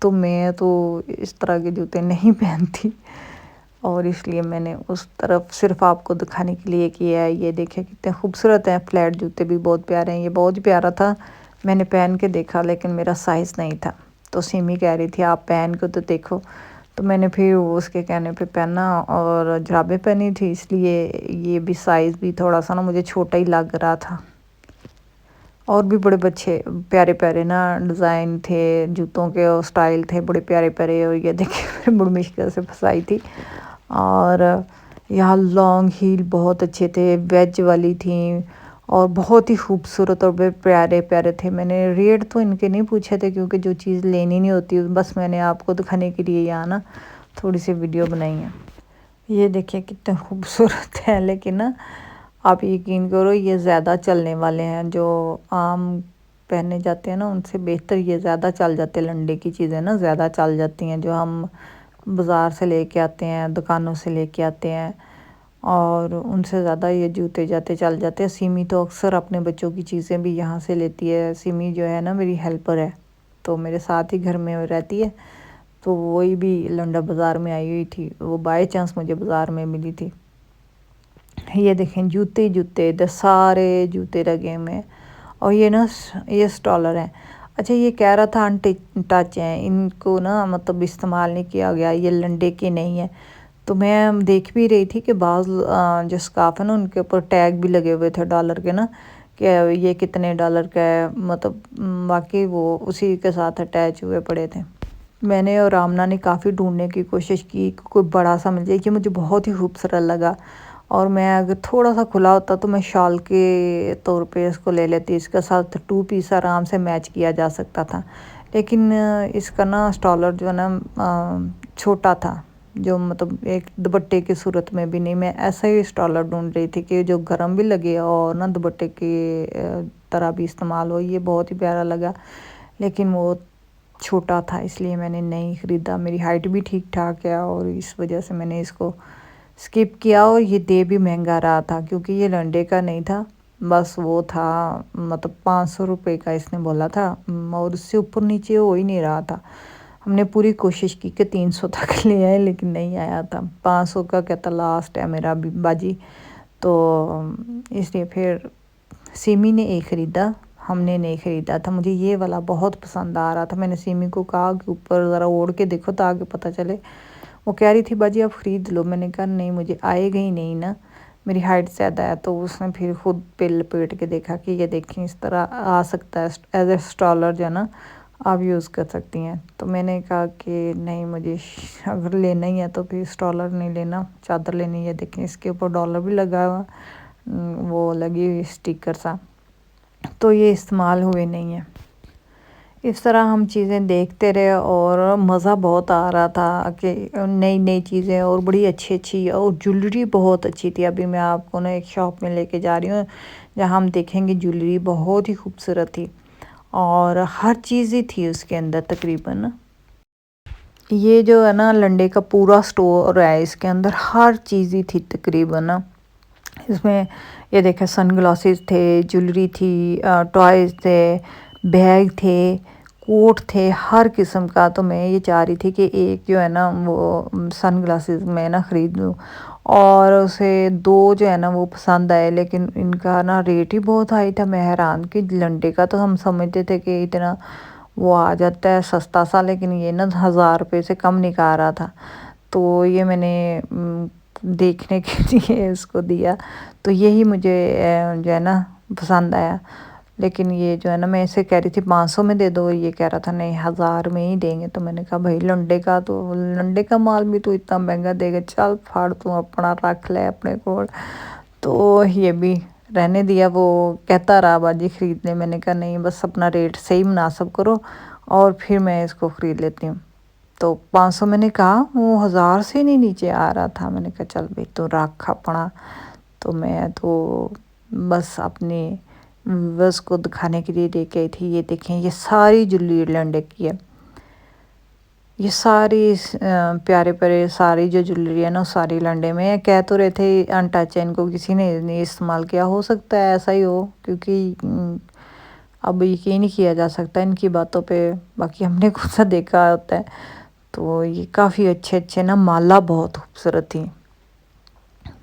تو میں تو اس طرح کے جوتے نہیں پہنتی، اور اس لیے میں نے اس طرف صرف آپ کو دکھانے کے لیے کیا ہے۔ یہ دیکھیں کتنے خوبصورت ہیں، فلیٹ جوتے بھی بہت پیارے ہیں۔ یہ بہت پیارا تھا، میں نے پہن کے دیکھا لیکن میرا سائز نہیں تھا، تو سیمی کہہ رہی تھی آپ پہن کے تو دیکھو، تو میں نے پھر اس کے کہنے پہ پہنا، اور جرابیں پہنی تھی، اس لیے یہ بھی سائز بھی تھوڑا سا نا مجھے چھوٹا ہی لگ رہا تھا۔ اور بھی بڑے بچے پیارے پیارے نا ڈیزائن تھے جوتوں کے، اور سٹائل تھے بڑے پیارے پیارے، اور یہ دیکھیں بڑی مشکل سے پھنسائی تھی۔ اور یہاں لانگ ہیل بہت اچھے تھے، ویج والی تھیں، اور بہت ہی خوبصورت اور بڑے پیارے پیارے تھے۔ میں نے ریٹ تو ان کے نہیں پوچھے تھے کیونکہ جو چیز لینی نہیں ہوتی، بس میں نے آپ کو دکھانے کے لیے یہاں نا تھوڑی سی ویڈیو بنائی ہے۔ یہ دیکھیں کتنے خوبصورت ہیں، لیکن نا آپ یقین کرو یہ زیادہ چلنے والے ہیں، جو عام پہنے جاتے ہیں نا ان سے بہتر یہ زیادہ چل جاتے ہیں، لنڈے کی چیزیں نا زیادہ چل جاتی ہیں جو ہم بازار سے لے کے آتے ہیں، دکانوں سے لے کے آتے ہیں، اور ان سے زیادہ یہ جوتے جاتے چل جاتے ہیں۔ سیمی تو اکثر اپنے بچوں کی چیزیں بھی یہاں سے لیتی ہے۔ سیمی جو ہے نا میری ہیلپر ہے، تو میرے ساتھ ہی گھر میں رہتی ہے، تو وہی بھی لنڈا بازار میں آئی ہوئی تھی، وہ بائی چانس مجھے بازار میں ملی تھی۔ یہ دیکھیں جوتے جوتے ادھر سارے جوتے لگے ہوئے، اور یہ نا یہ سٹالر ہیں۔ اچھا یہ کہہ رہا تھا ٹچ ہیں، ان کو نا مطلب استعمال نہیں کیا گیا، یہ لنڈے کے نہیں ہیں۔ تو میں دیکھ بھی رہی تھی کہ بعض جو سکارف ہے نا ان کے اوپر ٹیگ بھی لگے ہوئے تھے ڈالر کے نا، کہ یہ کتنے ڈالر کا ہے، مطلب باقی وہ اسی کے ساتھ اٹیچ ہوئے پڑے تھے۔ میں نے اور آمنہ نے کافی ڈھونڈنے کی کوشش کی کہ کوئی بڑا سا مل جائے، کہ مجھے بہت ہی خوبصورت لگا، اور میں اگر تھوڑا سا کھلا ہوتا تو میں شال کے طور پہ اس کو لے لیتی، اس کے ساتھ 2 پیس آرام سے میچ کیا جا سکتا تھا، لیکن اس کا نا سٹالر جو ہے نا چھوٹا تھا، جو مطلب ایک دوپٹے کی صورت میں بھی نہیں۔ میں ایسا ہی سٹالر ڈھونڈ رہی تھی کہ جو گرم بھی لگے اور نا دوپٹے کی طرح بھی استعمال ہو، یہ بہت ہی پیارا لگا، لیکن وہ چھوٹا تھا اس لیے میں نے نہیں خریدا۔ میری ہائٹ بھی ٹھیک ٹھاک ہے، اور اس وجہ سے میں نے اس کو سکپ کیا، اور یہ دے بھی مہنگا رہا تھا کیونکہ یہ لنڈے کا نہیں تھا، بس وہ تھا مطلب 500 روپے کا اس نے بولا تھا، اور اس سے اوپر نیچے ہو ہی نہیں رہا تھا۔ ہم نے پوری کوشش کی کہ 300 تک لے آئے لیکن نہیں آیا تھا، 500 کا کہتا لاسٹ ہے میرا باجی، تو اس لیے پھر سیمی نے ایک خریدا، ہم نے نہیں خریدا تھا۔ مجھے یہ والا بہت پسند آ رہا تھا، میں نے سیمی کو کہا کہ اوپر ذرا اوڑھ کے دیکھو تاکہ پتہ چلے، وہ کہہ رہی تھی باجی آپ خرید لو، میں نے کہا نہیں مجھے آئے گا ہی نہیں نا، میری ہائٹ زیادہ ہے۔ تو اس نے پھر خود پہ لپیٹ کے دیکھا کہ یہ دیکھیں اس طرح آ سکتا ہے، ایز اے سٹالر جو ہے نا آپ یوز کر سکتی ہیں۔ تو میں نے کہا کہ نہیں مجھے اگر لینا ہی ہے تو پھر سٹالر نہیں لینا، چادر لینی ہے۔ دیکھیں اس کے اوپر ڈالر بھی لگا ہوا، وہ لگی ہوئی اسٹیکر سا، تو یہ استعمال ہوئے نہیں ہیں۔ اس طرح ہم چیزیں دیکھتے رہے اور مزہ بہت آ رہا تھا کہ نئی نئی چیزیں اور بڑی اچھی اچھی، اور جولری بہت اچھی تھی۔ ابھی میں آپ کو نا ایک شاپ میں لے کے جا رہی ہوں جہاں ہم دیکھیں گے جولری بہت ہی خوبصورت تھی، اور ہر چیز ہی تھی اس کے اندر تقریباً۔ یہ جو ہے نا لنڈے کا پورا سٹور ہے، اس کے اندر ہر چیز ہی تھی تقریباً۔ اس میں یہ دیکھیں سن گلاسز تھے، جولری تھی، ٹوائز تھے، بیگ تھے، کوٹ تھے، ہر قسم کا۔ تو میں یہ چاہ رہی تھی کہ ایک جو ہے نا وہ سن گلاسز میں نا خرید لوں، اور اسے 2 جو ہے نا وہ پسند آئے، لیکن ان کا نا ریٹ ہی بہت ہائی تھا۔ میں حیران کہ لنڈے کا تو ہم سمجھتے تھے کہ اتنا وہ آ جاتا ہے سستا سا، لیکن یہ نا 1000 روپے سے کم نہیں آ رہا تھا۔ تو یہ میں نے دیکھنے کے لیے اس کو دیا، تو یہی مجھے جو ہے نا پسند آیا، لیکن یہ جو ہے نا میں اسے کہہ رہی تھی 500 میں دے دو، یہ کہہ رہا تھا نہیں 1000 میں ہی دیں گے۔ تو میں نے کہا بھائی لنڈے کا مال بھی تو اتنا مہنگا دے گا، چل پھاڑ تو اپنا رکھ لے اپنے کو۔ تو یہ بھی رہنے دیا، وہ کہتا رہا باجی خرید لے، میں نے کہا نہیں بس اپنا ریٹ صحیح مناسب کرو اور پھر میں اس کو خرید لیتی ہوں۔ تو 500 میں نے کہا، وہ 1000 سے نہیں نیچے آ رہا تھا۔ میں نے کہا چل بھائی تو رکھ اپنا۔ تو میں تو بس اپنے ویورز کو دکھانے کے لیے لے کے آئی تھی۔ یہ دیکھیں یہ ساری جولری لنڈے کی ہے، یہ ساری پیارے پیارے ساری جو جولری ہے نا ساری لنڈے میں۔ کہہ تو رہے تھے انٹچ ہے، ان کو کسی نے نہیں استعمال کیا، ہو سکتا ہے ایسا ہی ہو، کیونکہ اب یقین ہی کیا جا سکتا ہے ان کی باتوں پہ، باقی ہم نے خود سے دیکھا ہوتا ہے۔ تو یہ کافی اچھے اچھے نا مالا بہت خوبصورت تھی،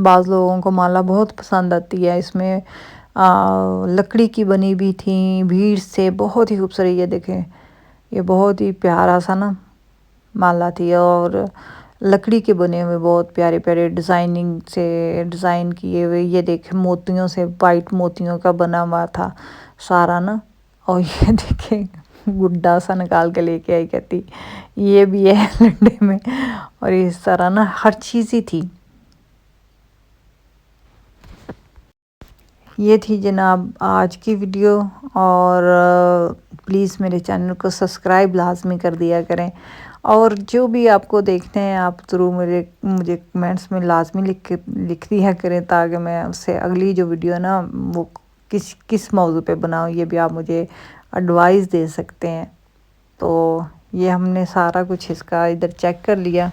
بعض لوگوں کو مالا بہت پسند آتی ہے، اس میں لکڑی کی بنی بھی تھیں بھیڑ سے، بہت ہی خوبصورت، یہ دیکھیں یہ بہت ہی پیارا سا نا مالا تھی، اور لکڑی کے بنے ہوئے بہت پیارے پیارے ڈیزائننگ سے ڈیزائن کیے ہوئے، یہ دیکھیں موتیوں سے، وائٹ موتیوں کا بنا ہوا تھا سارا نا۔ اور یہ دیکھیں گڈا سا نکال کے لے کے آئی، کہتی یہ بھی ہے لنڈے میں، اور اس طرح نا ہر چیز ہی تھی۔ یہ تھی جناب آج کی ویڈیو، اور پلیز میرے چینل کو سبسکرائب لازمی کر دیا کریں، اور جو بھی آپ کو دیکھتے ہیں آپ ضرور مجھے کمنٹس میں لازمی لکھ دیا کریں، تاکہ میں اس سے اگلی جو ویڈیو ہے نا وہ کس موضوع پہ بناؤں، یہ بھی آپ مجھے ایڈوائز دے سکتے ہیں۔ تو یہ ہم نے سارا کچھ اس کا ادھر چیک کر لیا،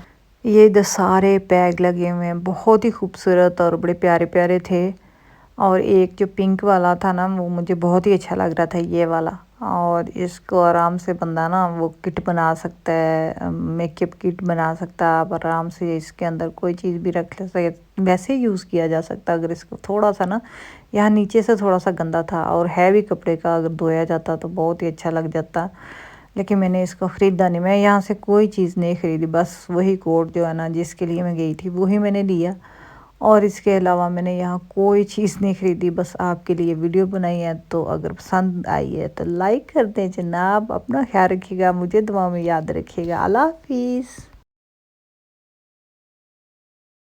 یہ ادھر سارے پیگ لگے ہوئے ہیں، بہت ہی خوبصورت اور بڑے پیارے پیارے تھے، اور ایک جو پنک والا تھا نا وہ مجھے بہت ہی اچھا لگ رہا تھا، یہ والا، اور اس کو آرام سے بندہ نا وہ کٹ بنا سکتا ہے، میک اپ کٹ بنا سکتا ہے، آپ آرام سے اس کے اندر کوئی چیز بھی رکھ لے سکتے، ویسے یوز کیا جا سکتا اگر اس کو تھوڑا سا نا یہاں نیچے سے تھوڑا سا گندا تھا، اور ہیوی کپڑے کا اگر دھویا جاتا تو بہت ہی اچھا لگ جاتا، لیکن میں نے اس کو خریدا نہیں، میں یہاں سے کوئی چیز نہیں خریدی، بس وہی کوٹ جو ہے نا جس کے لیے میں گئی تھی وہی میں نے لیا، اور اس کے علاوہ میں نے یہاں کوئی چیز نہیں خریدی، بس آپ کے لیے ویڈیو بنائی ہے، تو اگر پسند آئی ہے تو لائک کر دیں جناب، اپنا خیال رکھیے گا، مجھے دعا میں یاد رکھیے گا، اللہ حافظ۔